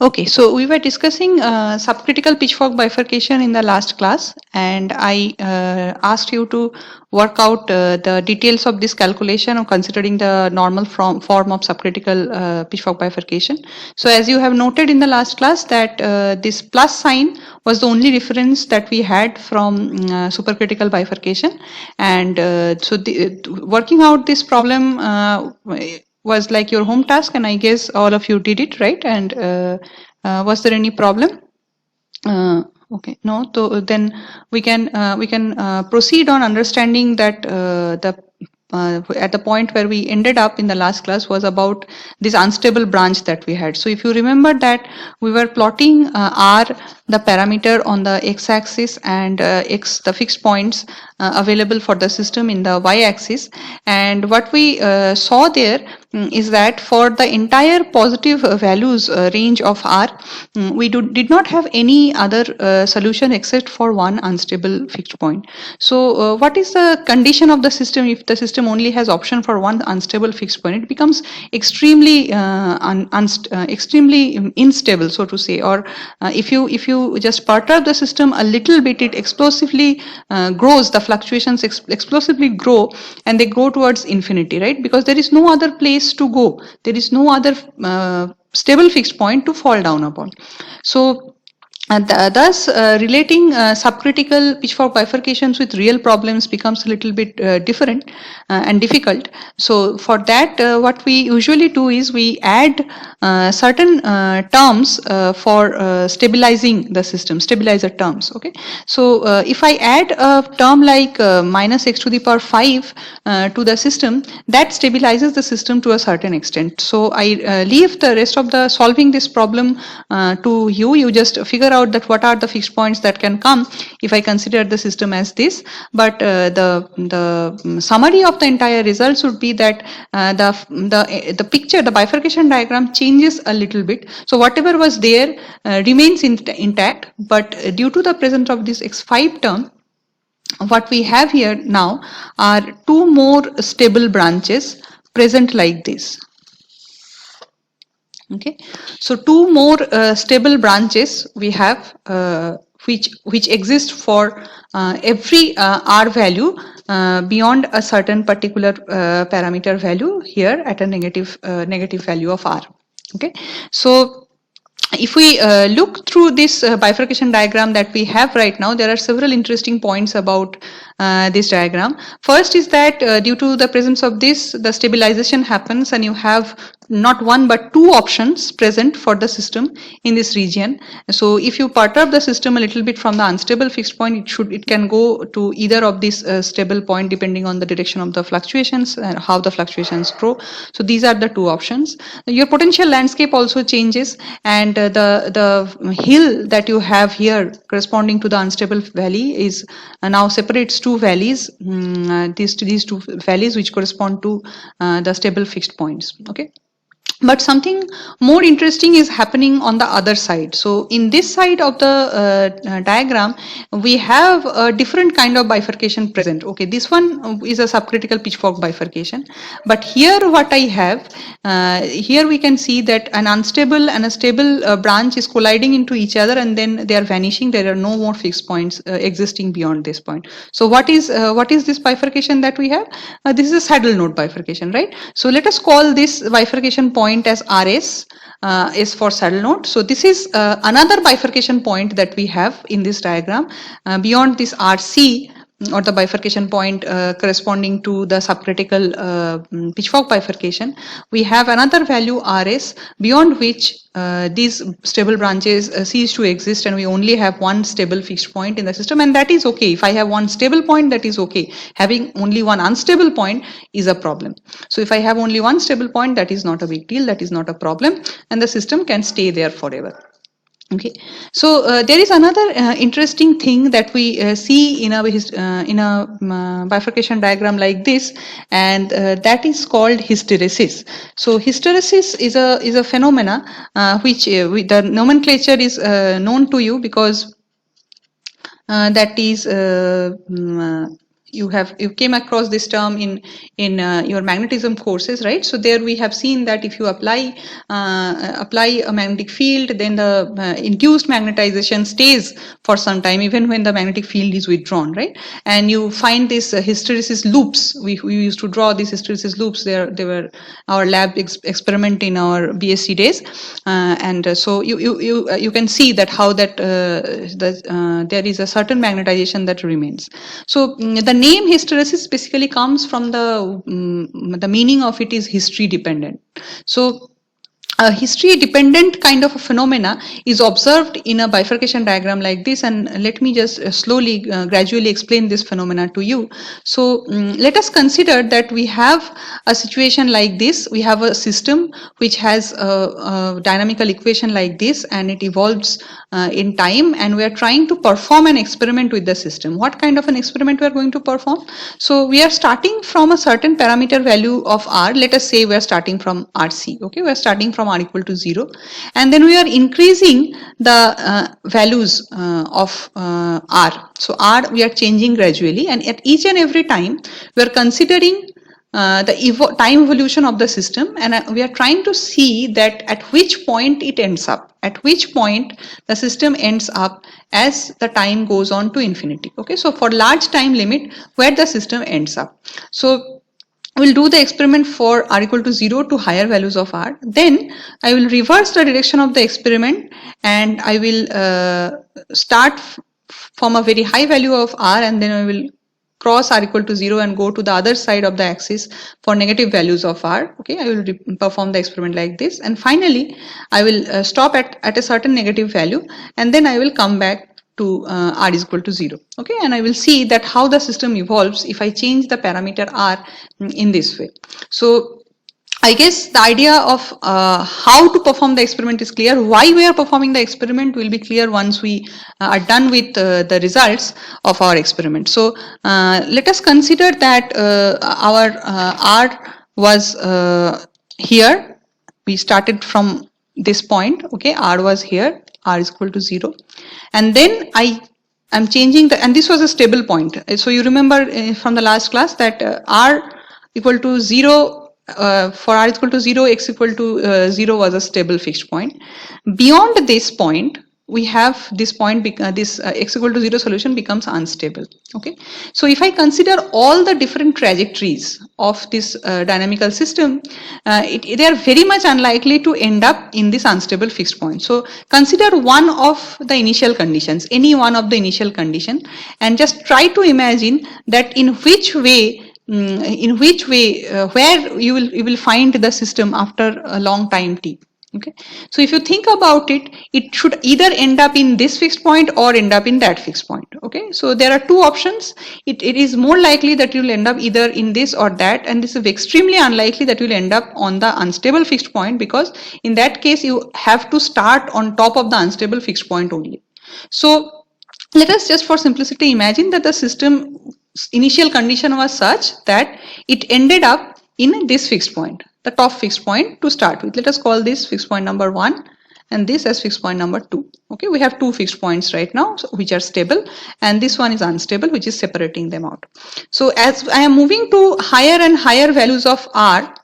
Okay, so we were discussing subcritical pitchfork bifurcation in the last class, and I asked you to work out the details of this calculation of considering the normal form of subcritical pitchfork bifurcation. So as you have noted in the last class that this plus sign was the only reference that we had from supercritical bifurcation, and working out this problem was like your home task, and I guess all of you did it, right? And was there any problem? Okay, no. So then we can proceed on understanding that the at the point where we ended up in the last class was about this unstable branch that we had. So if you remember that we were plotting r, the parameter on the x-axis, and x, the fixed points available for the system in the y-axis, and what we saw there is that for the entire positive values range of r, did not have any other solution except for one unstable fixed point. So what is the condition of the system if the system only has option for one unstable fixed point? It becomes extremely extremely unstable, so to say. Or if you just perturb the system a little bit, it explosively grows. The fluctuations explosively grow, and they go towards infinity, right? Because there is no other place to go. There is no other stable fixed point to fall down upon. So thus, relating subcritical pitchfork bifurcations with real problems becomes a little bit different and difficult. So for that, what we usually do is we add certain terms for stabilizing the system, stabilizer terms. Okay. So if I add a term like minus x to the power 5 to the system, that stabilizes the system to a certain extent. So I leave the rest of the solving this problem to you. You just figure out that what are the fixed points that can come if I consider the system as this. But the summary of the entire results would be that the picture, the bifurcation diagram changes a little bit. So whatever was there remains intact, but due to the presence of this x5 term, what we have here now are two more stable branches present like this. Okay, so two more stable branches we have which exist for every r value beyond a certain particular parameter value here at a negative value of r. Okay, so if we look through this bifurcation diagram that we have right now, there are several interesting points about this diagram. First is that due to the presence of this, the stabilization happens and you have not one but two options present for the system in this region. So if you perturb the system a little bit from the unstable fixed point, it can go to either of these stable point depending on the direction of the fluctuations and how the fluctuations grow. So these are the two options. Your potential landscape also changes, and the hill that you have here corresponding to the unstable valley is now separates two valleys, these two valleys which correspond to the stable fixed points. Okay. But something more interesting is happening on the other side. So in this side of the diagram, we have a different kind of bifurcation present. Okay, this one is a subcritical pitchfork bifurcation. But here what I have, here we can see that an unstable and a stable branch is colliding into each other, and then they are vanishing. There are no more fixed points existing beyond this point. So what is this bifurcation that we have? This is a saddle node bifurcation, right? So let us call this bifurcation point as RS, is for saddle node. So this is another bifurcation point that we have in this diagram. Beyond this RC, or the bifurcation point corresponding to the subcritical pitchfork bifurcation, we have another value RS beyond which these stable branches cease to exist, and we only have one stable fixed point in the system, and that is okay. If I have one stable point, that is okay. Having only one unstable point is a problem. So if I have only one stable point, that is not a big deal, that is not a problem, and the system can stay there forever. Okay, so there is another interesting thing that we see in a bifurcation diagram like this, and that is called hysteresis. So hysteresis is a phenomena which the nomenclature is known to you because that is you came across this term in your magnetism courses, right? So there we have seen that if you apply a magnetic field, then the induced magnetization stays for some time even when the magnetic field is withdrawn, right? And you find this hysteresis loops. We used to draw these hysteresis loops. They were our lab experiment in our BSc days, and so you can see that how that there is a certain magnetization that remains. So the name hysteresis basically comes from the meaning of it is history dependent. So a history dependent kind of a phenomena is observed in a bifurcation diagram like this, and let me just slowly gradually explain this phenomena to you. So let us consider that we have a situation like this. We have a system which has a dynamical equation like this, and it evolves in time, and we are trying to perform an experiment with the system. What kind of an experiment we are going to perform? So we are starting from a certain parameter value of R. Let us say we are starting from RC. Okay, we are starting from R equal to 0, and then we are increasing the values of R. So R we are changing gradually, and at each and every time we are considering the time evolution of the system, and we are trying to see that at which point it ends up, at which point the system ends up as the time goes on to infinity. Okay, so for large time limit where the system ends up. So we'll do the experiment for R equal to 0 to higher values of R. Then I will reverse the direction of the experiment, and I will start from a very high value of R, and then I will cross R equal to 0 and go to the other side of the axis for negative values of R. Okay, I will perform the experiment like this, and finally I will stop at a certain negative value, and then I will come back to R is equal to 0. Okay, and I will see that how the system evolves if I change the parameter R in this way. So I guess the idea of how to perform the experiment is clear. Why we are performing the experiment will be clear once we are done with the results of our experiment. So let us consider that our R was here. We started from this point. Okay, R was here. R is equal to 0, and then I'm changing the, and this was a stable point. So you remember from the last class that R equal to 0, for R equal to 0, X equal to 0 was a stable fixed point. Beyond this point, we have this point, this X equal to 0 solution becomes unstable. Okay, so if I consider all the different trajectories of this dynamical system, they are very much unlikely to end up in this unstable fixed point. So consider one of the initial conditions, any one of the initial condition, and just try to imagine that in which way where you will find the system after a long time t. Okay, so if you think about it, it should either end up in this fixed point or end up in that fixed point. Okay, so there are two options. It is more likely that you will end up either in this or that, and this is extremely unlikely that you will end up on the unstable fixed point, because in that case you have to start on top of the unstable fixed point only. So let us just for simplicity imagine that the system initial condition was such that it ended up in this fixed point, the top fixed point to start with. Let us call this fixed point number 1 and this as fixed point number 2. Okay, we have two fixed points right now, so, which are stable, and this one is unstable, which is separating them out. So as I am moving to higher and higher values of R,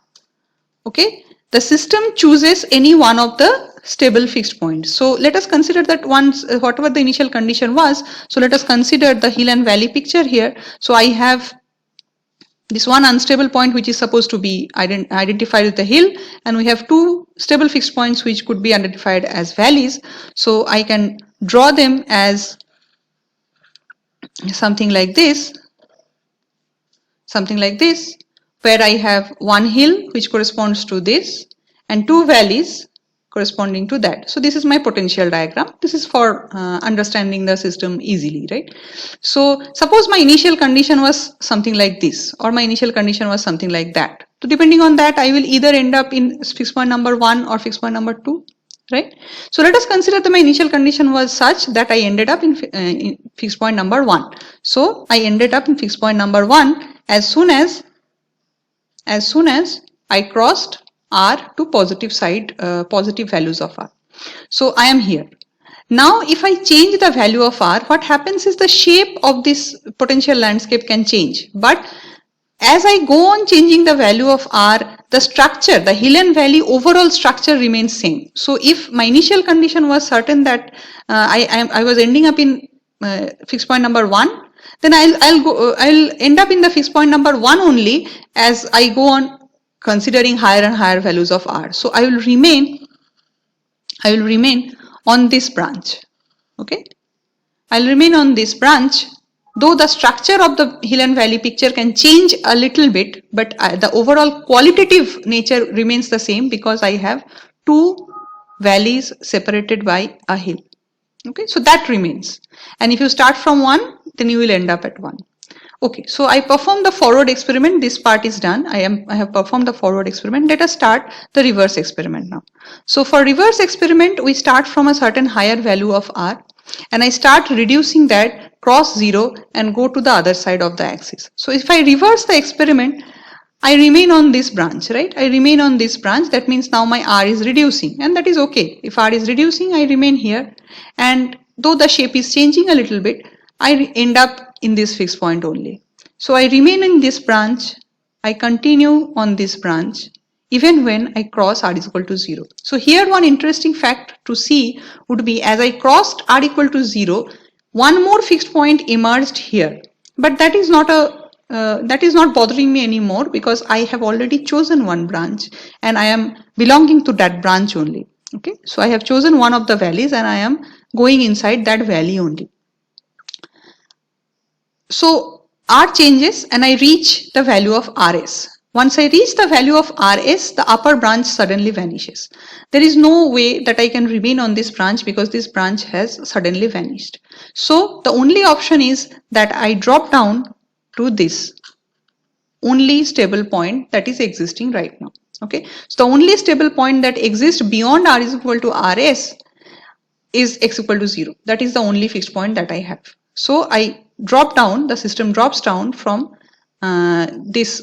okay, the system chooses any one of the stable fixed points. So let us consider that once whatever the initial condition was, so let us consider the hill and valley picture here. So I have this one unstable point which is supposed to be identified with the hill, and we have two stable fixed points which could be identified as valleys. So I can draw them as something like this, where I have one hill which corresponds to this and two valleys corresponding to that. So this is my potential diagram. This is for understanding the system easily, right? So suppose my initial condition was something like this, or my initial condition was something like that. So depending on that, I will either end up in fixed point number 1 or fixed point number 2, right? So let us consider that my initial condition was such that I ended up in fixed point number 1. So I ended up in fixed point number 1 as soon as I crossed R to positive side, positive values of R. So I am here. Now, if I change the value of R, what happens is the shape of this potential landscape can change. But as I go on changing the value of R, the structure, the hill and valley overall structure remains same. So if my initial condition was certain that I was ending up in fixed point number 1, then I'll end up in the fixed point number 1 only as I go on considering higher and higher values of R. So I will remain on this branch. Okay, I'll remain on this branch, though the structure of the hill and valley picture can change a little bit, but the overall qualitative nature remains the same because I have two valleys separated by a hill. Okay, so that remains. And if you start from 1, then you will end up at 1. Okay, so I performed the forward experiment. This part is done. I have performed the forward experiment. Let us start the reverse experiment now. So for reverse experiment, we start from a certain higher value of R, and I start reducing that cross 0 and go to the other side of the axis. So if I reverse the experiment, I remain on this branch, right? I remain on this branch. That means now my R is reducing, and that is okay. If R is reducing, I remain here. And though the shape is changing a little bit, I end up in this fixed point only. So I remain in this branch. I continue on this branch even when I cross R is equal to 0. So here one interesting fact to see would be as I crossed R equal to 0, one more fixed point emerged here. But that is not bothering me anymore because I have already chosen one branch and I am belonging to that branch only. Okay, so I have chosen one of the valleys and I am going inside that valley only. So R changes and I reach the value of RS. Once I reach the value of RS, the upper branch suddenly vanishes. There is no way that I can remain on this branch because this branch has suddenly vanished. So the only option is that I drop down to this only stable point that is existing right now. Okay, so the only stable point that exists beyond R is equal to RS is x equal to 0. That is the only fixed point that I have. So I drop down, the system drops down from this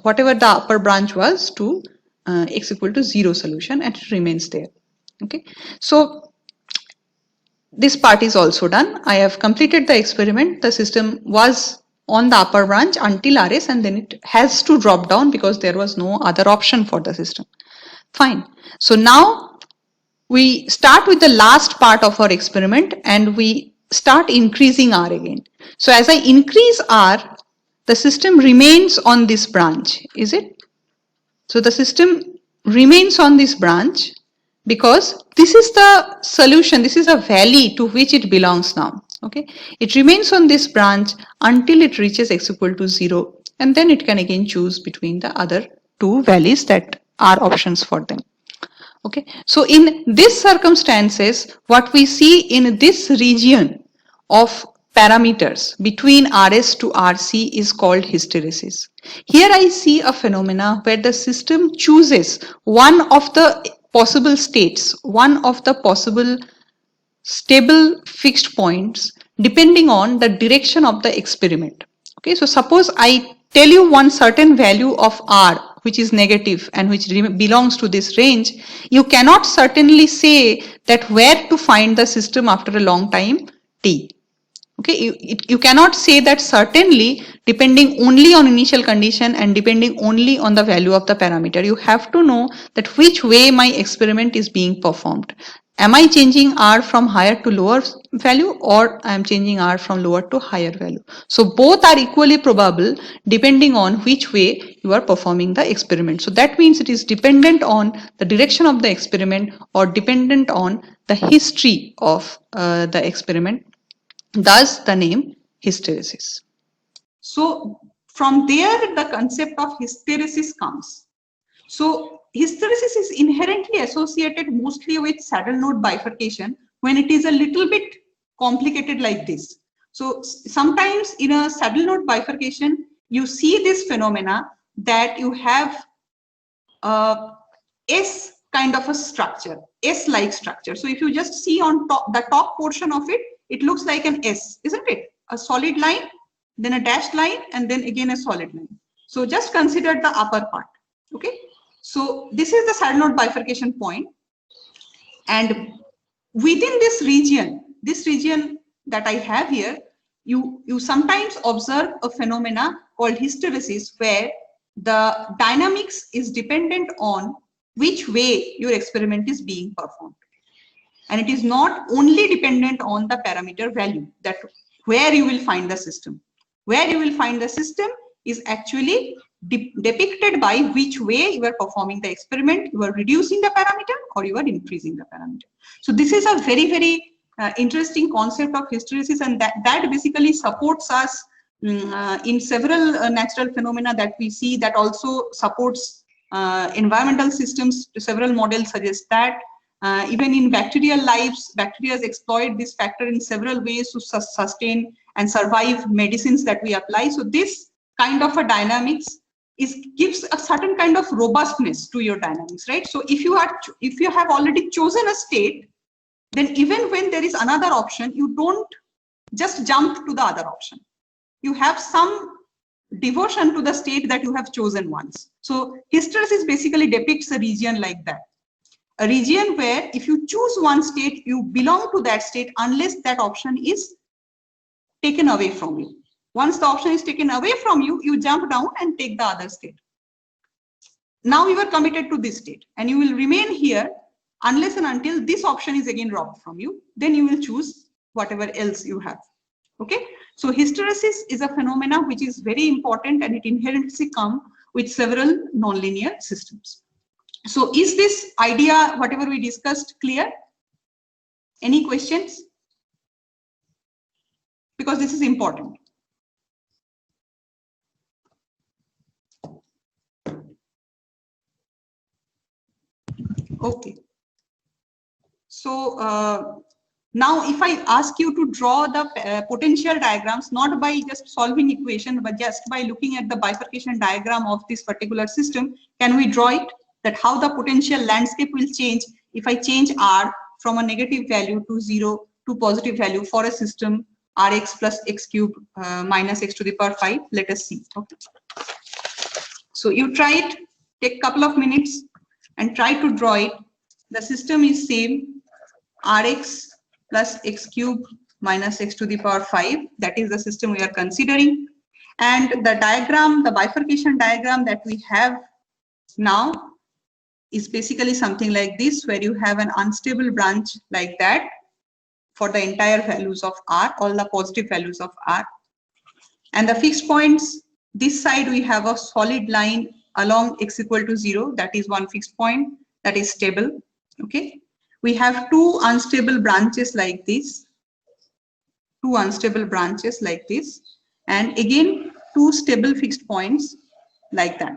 whatever the upper branch was to x equal to 0 solution, and it remains there. Okay, so this part is also done. I have completed the experiment. The system was on the upper branch until RS, and then it has to drop down because there was no other option for the system. Fine. So now we start with the last part of our experiment and we start increasing R again. So as I increase R, the system remains on this branch, is it? So the system remains on this branch because this is the solution, this is a valley to which it belongs now. Okay, it remains on this branch until it reaches x equal to 0, and then it can again choose between the other two valleys that are options for them. Okay, so in these circumstances, what we see in this region of parameters between RS to RC is called hysteresis. Here I see a phenomena where the system chooses one of the possible states, one of the possible stable fixed points depending on the direction of the experiment. Okay, so suppose I tell you one certain value of R which is negative and which belongs to this range, you cannot certainly say that where to find the system after a long time t. Okay, you cannot say that certainly depending only on initial condition and depending only on the value of the parameter. You have to know that which way my experiment is being performed. Am I changing R from higher to lower value, or I am changing R from lower to higher value? So both are equally probable depending on which way you are performing the experiment. So that means it is dependent on the direction of the experiment or dependent on the history of the experiment. Thus the name hysteresis. So from there the concept of hysteresis comes. So hysteresis is inherently associated mostly with saddle node bifurcation when it is a little bit complicated like this. So sometimes in a saddle node bifurcation, you see this phenomena that you have a S kind of a structure, S-like structure. So if you just see on top, the top portion of it, it looks like an S, isn't it? A solid line, then a dashed line, and then again a solid line. So just consider the upper part. Okay. So this is the saddle node bifurcation point, and within this region that I have here, you sometimes observe a phenomena called hysteresis, where the dynamics is dependent on which way your experiment is being performed. And it is not only dependent on the parameter value, that where you will find the system. Where you will find the system is actually depicted by which way you are performing the experiment. You are reducing the parameter or you are increasing the parameter. So this is a very interesting concept of hysteresis, and that basically supports us in several natural phenomena that we see, that also supports environmental systems. Several models suggest that even in bacterial lives, bacteria exploit this factor in several ways to sustain and survive medicines that we apply. So this kind of a dynamics gives a certain kind of robustness to your dynamics, right? So if you have already chosen a state, then even when there is another option, you don't just jump to the other option. You have some devotion to the state that you have chosen once. So hysteresis basically depicts a region like that. A region where if you choose one state, you belong to that state unless that option is taken away from you. Once the option is taken away from you, you jump down and take the other state. Now you are committed to this state and you will remain here unless and until this option is again robbed from you. Then you will choose whatever else you have. Okay. So hysteresis is a phenomena which is very important, and it inherently comes with several nonlinear systems. So is this idea, whatever we discussed, clear? Any questions? Because this is important. Okay. So now if I ask you to draw the potential diagrams, not by just solving equation, but just by looking at the bifurcation diagram of this particular system, can we draw it? That how the potential landscape will change if I change R from a negative value to 0 to positive value for a system Rx plus x cube minus x to the power 5. Let us see. Okay. So you try it, take a couple of minutes and try to draw it. The system is same, Rx plus x cube minus x to the power 5. That is the system we are considering. And the diagram, the bifurcation diagram that we have now is basically something like this, where you have an unstable branch like that for the entire values of R, all the positive values of R. And the fixed points, this side we have a solid line along x equal to 0, that is one fixed point, that is stable. Okay. We have two unstable branches like this, and again two stable fixed points like that.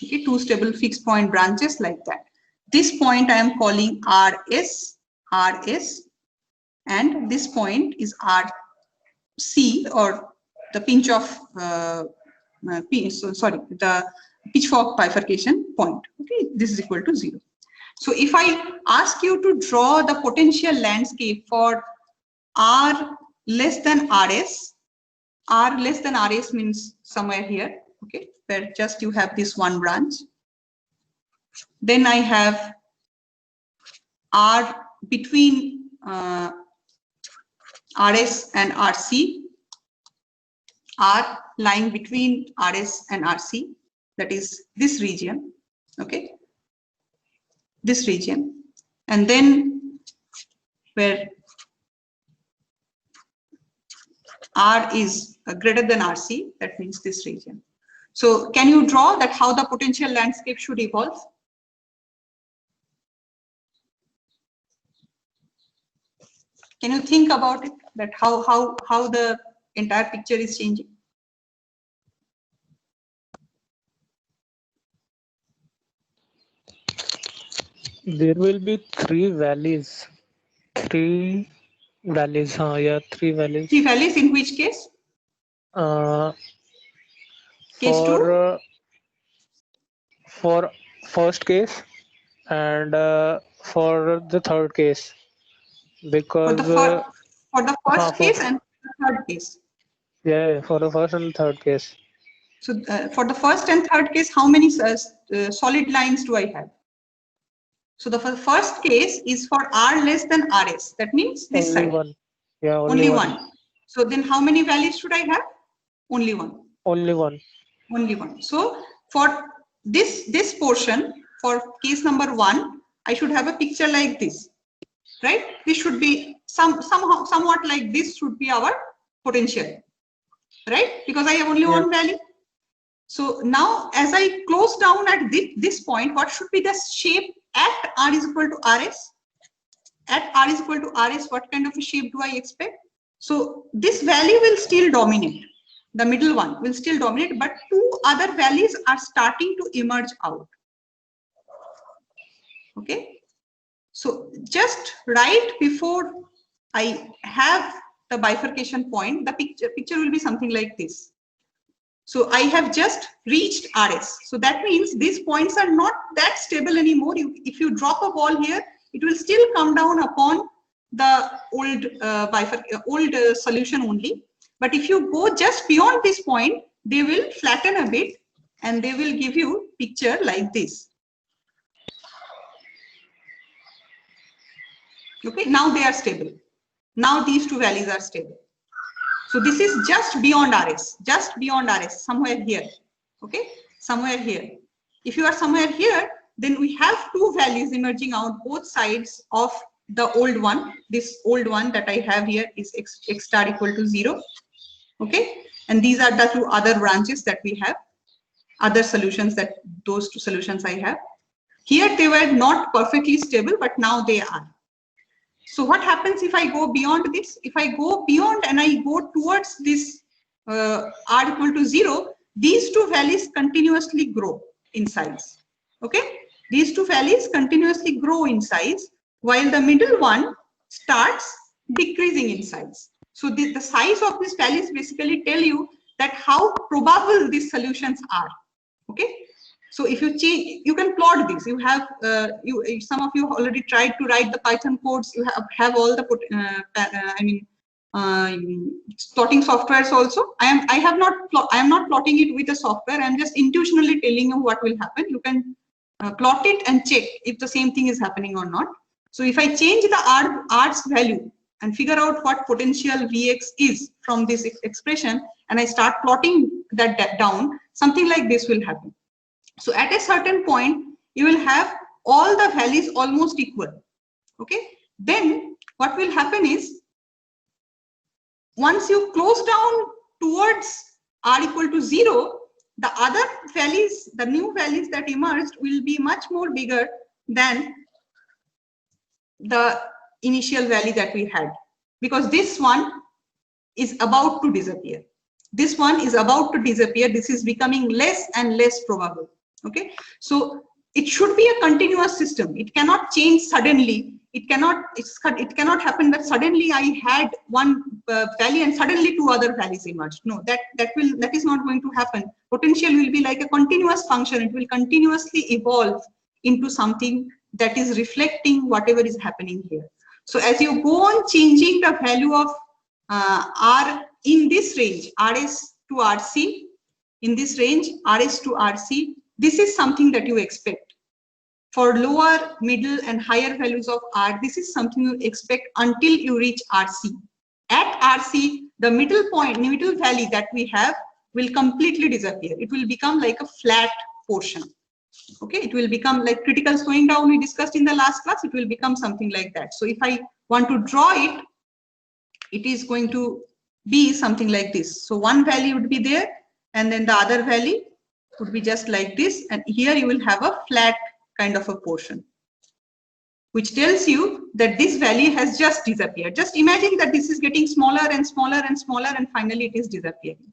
Okay, two stable fixed point branches like that. This point I am calling RS, and this point is RC, or the pinch of the pitchfork bifurcation point. Okay, this is equal to 0. So if I ask you to draw the potential landscape for R less than RS, R less than RS means somewhere here, okay, where just you have this one branch. Then I have R between RS and RC, R lying between RS and RC, that is this region, okay, this region, and then where R is greater than RC, that means this region. So can you draw that how the potential landscape should evolve? Can you think about it, that how the entire picture is changing? There will be three valleys. Three valleys, yeah, three valleys. Three valleys in which case? Case two? For first case and for the third case, because for the first case and the third case. Yeah, for the first and third case. So for the first and third case, how many solid lines do I have? So the first case is for R less than RS. That means this Only side. one. Yeah, Only one. So then how many values should I have? Only one. Only one. Only one. So for this portion, for case number 1, I should have a picture like this, right? This should be somewhat like this should be our potential, right? Because I have only one value. So now as I close down at this point, what should be the shape at R is equal to RS? At R is equal to RS, what kind of a shape do I expect? So this value will still dominate. The middle one will still dominate, but 2 other values are starting to emerge out. Okay. So just right before I have the bifurcation point, the picture will be something like this. So I have just reached RS. So that means these points are not that stable anymore. If you drop a ball here, it will still come down upon the old solution only. But if you go just beyond this point, they will flatten a bit and they will give you picture like this. Okay, now they are stable. Now these 2 values are stable. So this is just beyond RS, somewhere here. Okay, somewhere here. If you are somewhere here, then we have 2 values emerging out both sides of the old one. This old one that I have here is x star equal to 0. Okay, and these are the 2 other branches that we have, other solutions, that those 2 solutions I have. Here they were not perfectly stable, but now they are. So what happens if I go beyond this? If I go beyond and I go towards this R equal to 0, these 2 values continuously grow in size. Okay, these 2 values continuously grow in size, while the middle one starts decreasing in size. So the size of these values basically tell you that how probable these solutions are. Okay. So if you change, you can plot this. You have some of you already tried to write the Python codes. You have all the plotting softwares also. I am not plotting it with a software. I am just intuitionally telling you what will happen. You can plot it and check if the same thing is happening or not. So if I change the R's value and figure out what potential Vx is from this expression, and I start plotting that down, something like this will happen. So at a certain point, you will have all the values almost equal. Okay. Then what will happen is, once you close down towards R equal to 0, the other values, the new values that emerged will be much more bigger than the initial value that we had, because this one is about to disappear. This one is about to disappear. This is becoming less and less probable. Okay, so it should be a continuous system. It cannot change suddenly. It cannot happen that suddenly I had one value and suddenly 2 other values emerged. No, that is not going to happen. Potential will be like a continuous function. It will continuously evolve into something that is reflecting whatever is happening here. So as you go on changing the value of R in this range, RS to RC, in this range, RS to RC, this is something that you expect. For lower, middle, and higher values of R, this is something you expect until you reach RC. At RC, the middle value that we have will completely disappear. It will become like a flat portion. Okay, it will become like critical slowing down we discussed in the last class. It will become something like that. So if I want to draw it, it is going to be something like this. So one value would be there, and then the other value would be just like this, and here you will have a flat kind of a portion, which tells you that this value has just disappeared. Just imagine that this is getting smaller and smaller and smaller, and finally it is disappearing.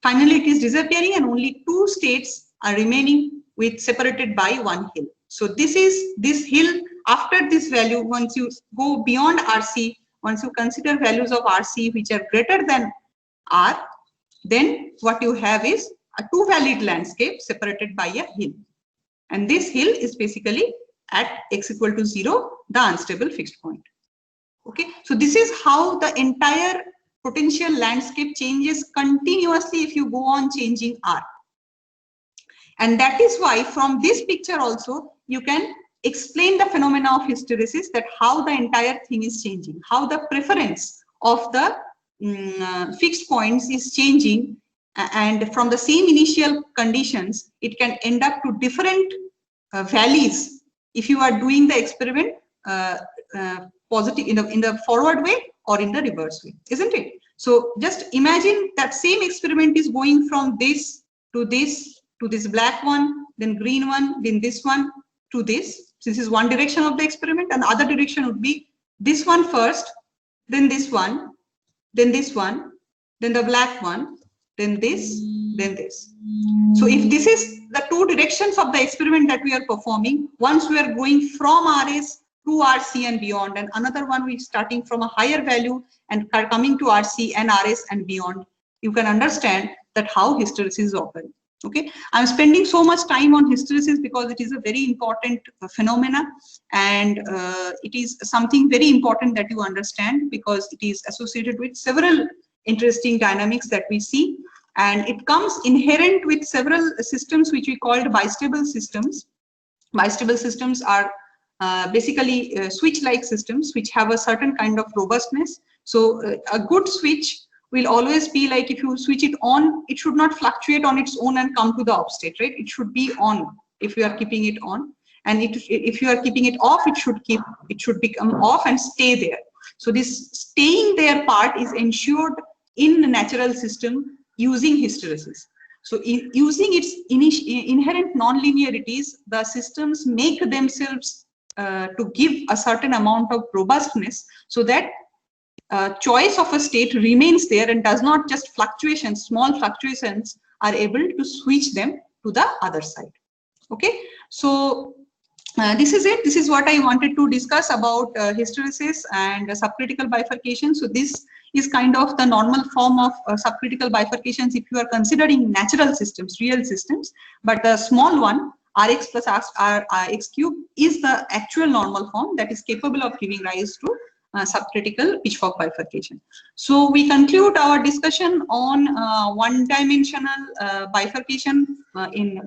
Finally, it is disappearing, and only 2 states are remaining with separated by 1 hill. So this is this hill after this value. Once you go beyond RC, once you consider values of RC which are greater than R, then what you have is a 2-valued landscape separated by a hill. And this hill is basically at x equal to 0, the unstable fixed point. Okay, so this is how the entire potential landscape changes continuously if you go on changing R. And that is why from this picture also you can explain the phenomena of hysteresis, that how the entire thing is changing, how the preference of the fixed points is changing, and from the same initial conditions, it can end up to different values if you are doing the experiment positive in the forward way or in the reverse way, isn't it? So just imagine that same experiment is going from this to this black one, then green one, then this one to this. This is one direction of the experiment, and the other direction would be this one first, then this one, then this one, then the black one, then this, then this. So if this is the two directions of the experiment that we are performing, once we are going from RS to RC and beyond, and another one we starting from a higher value and are coming to RC and RS and beyond, you can understand that how hysteresis occurs. Okay, I'm spending so much time on hysteresis because it is a very important phenomena, and it is something very important that you understand because it is associated with several interesting dynamics that we see, and it comes inherent with several systems which we called bistable systems. Bistable systems are basically switch-like systems which have a certain kind of robustness. So a good switch will always be like, if you switch it on, it should not fluctuate on its own and come to the off state, right? It should be on if you are keeping it on, and if you are keeping it off, it should become off and stay there. So this staying there part is ensured in the natural system using hysteresis. So using its inherent non-linearities, the systems make themselves to give a certain amount of robustness, so that choice of a state remains there and does not just fluctuations, small fluctuations are able to switch them to the other side. Okay, so this is it. This is what I wanted to discuss about hysteresis and subcritical bifurcation. So this is kind of the normal form of subcritical bifurcations if you are considering natural systems, real systems, but the small one, Rx plus Rx cube, is the actual normal form that is capable of giving rise to subcritical pitchfork bifurcation. So we conclude our discussion on one-dimensional bifurcation in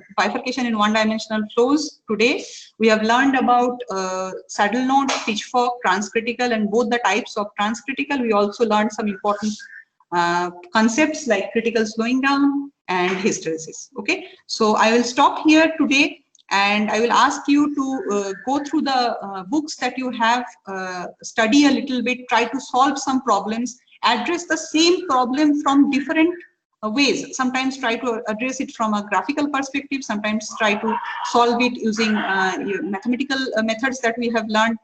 one-dimensional flows today. We have learned about saddle node, pitchfork, transcritical, and both the types of transcritical. We also learned some important concepts like critical slowing down and hysteresis. Okay, so I will stop here today, and I will ask you to go through the books that you have, study a little bit, try to solve some problems, address the same problem from different ways. Sometimes try to address it from a graphical perspective, sometimes try to solve it using mathematical methods that we have learned.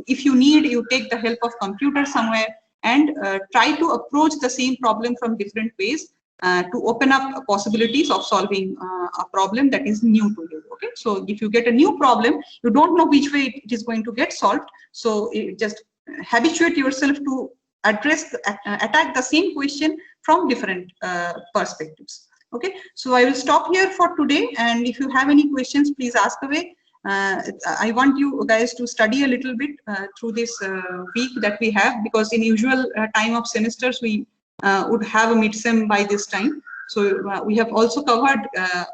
If you need, you take the help of computer somewhere and try to approach the same problem from different ways to open up possibilities of solving a problem that is new to you. Okay, so if you get a new problem, you don't know which way it is going to get solved, so just habituate yourself to attack the same question from different perspectives. Okay, so I will stop here for today, and if you have any questions, please ask away. I want you guys to study a little bit through this week that we have, because in usual time of semesters we would have a mid-sem by this time. So we have also covered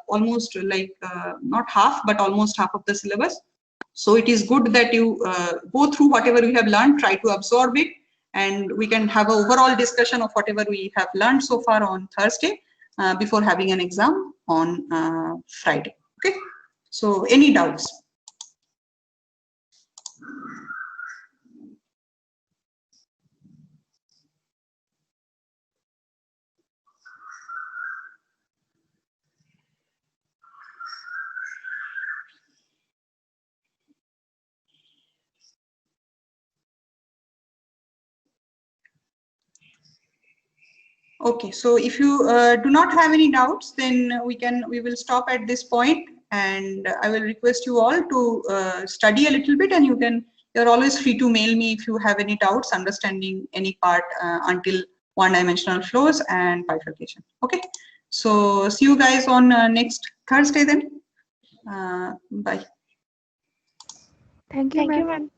almost like not half, but almost half of the syllabus. So it is good that you go through whatever we have learned, try to absorb it, and we can have an overall discussion of whatever we have learned so far on Thursday before having an exam on Friday. Okay, so any doubts? Okay, so if you do not have any doubts, then we will stop at this point, and I will request you all to study a little bit, and you're always free to mail me if you have any doubts understanding any part until one-dimensional flows and bifurcation. Okay, so see you guys on next Thursday then. Bye. Thank you, ma'am.